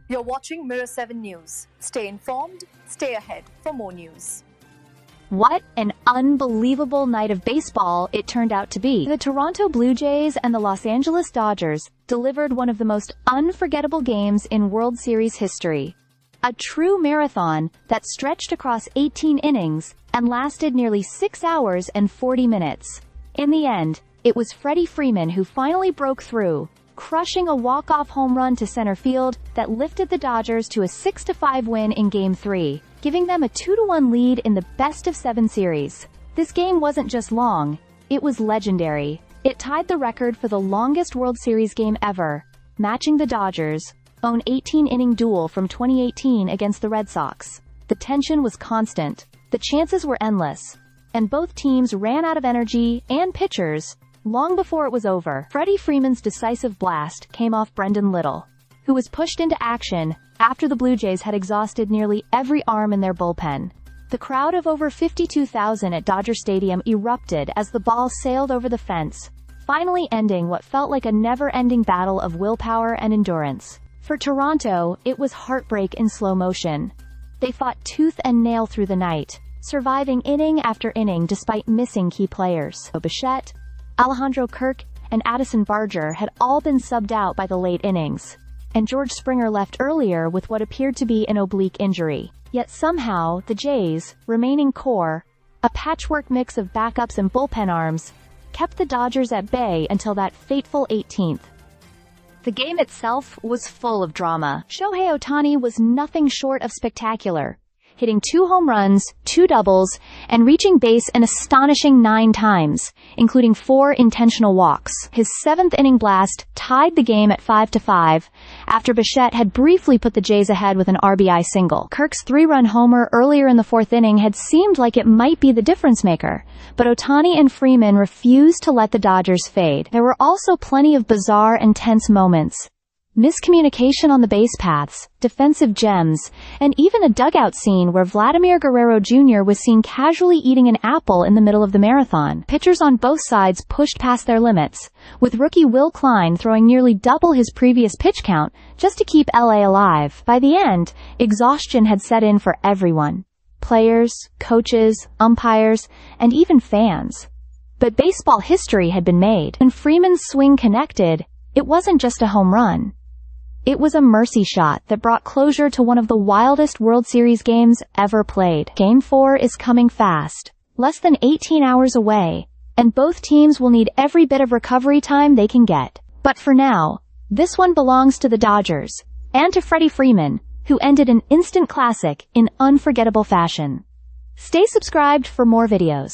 You're watching Mirror 7 News. Stay informed, stay ahead for more news. What an unbelievable night of baseball it turned out to be. The Toronto Blue Jays and the Los Angeles Dodgers delivered one of the most unforgettable games in World Series history. A true marathon that stretched across 18 innings and lasted nearly 6 hours and 40 minutes. In the end, it was Freeman who finally broke through, crushing a walk-off home run to center field that lifted the Dodgers to a 6-5 win in Game 3, giving them a 2-1 lead in the best-of-7 series. This game wasn't just long, it was legendary. It tied the record for the longest World Series game ever, matching the Dodgers' own 18-inning duel from 2018 against the Red Sox. The tension was constant, the chances were endless, and both teams ran out of energy and pitchers long before it was over. Freeman's decisive blast came off Brendan Little, who was pushed into action after the Blue Jays had exhausted nearly every arm in their bullpen. The crowd of over 52,000 at Dodger Stadium erupted as the ball sailed over the fence, finally ending what felt like a never-ending battle of willpower and endurance. For Toronto, it was heartbreak in slow motion. They fought tooth and nail through the night, surviving inning after inning despite missing key players. Bichette, Alejandro Kirk, and Addison Barger had all been subbed out by the late innings, and George Springer left earlier with what appeared to be an oblique injury. Yet somehow, the Jays' remaining core, a patchwork mix of backups and bullpen arms, kept the Dodgers at bay until that fateful 18th. The game itself was full of drama. Shohei Ohtani was nothing short of spectacular, hitting 2 home runs, 2 doubles, and reaching base an astonishing 9 times, including 4 intentional walks. His 7th inning blast tied the game at 5-5, after Bichette had briefly put the Jays ahead with an RBI single. Kirk's 3-run homer earlier in the 4th inning had seemed like it might be the difference maker, but Ohtani and Freeman refused to let the Dodgers fade. There were also plenty of bizarre and tense moments. Miscommunication on the base paths, defensive gems, and even a dugout scene where Vladimir Guerrero Jr. was seen casually eating an apple in the middle of the marathon. Pitchers on both sides pushed past their limits, with rookie Will Klein throwing nearly double his previous pitch count just to keep LA alive. By the end, exhaustion had set in for everyone: players, coaches, umpires, and even fans. But baseball history had been made. When Freeman's swing connected, it wasn't just a home run. It was a mercy shot that brought closure to one of the wildest World Series games ever played. Game 4 is coming fast, less than 18 hours away, and both teams will need every bit of recovery time they can get. But for now, this one belongs to the Dodgers, and to Freeman, who ended an instant classic in unforgettable fashion. Stay subscribed for more videos.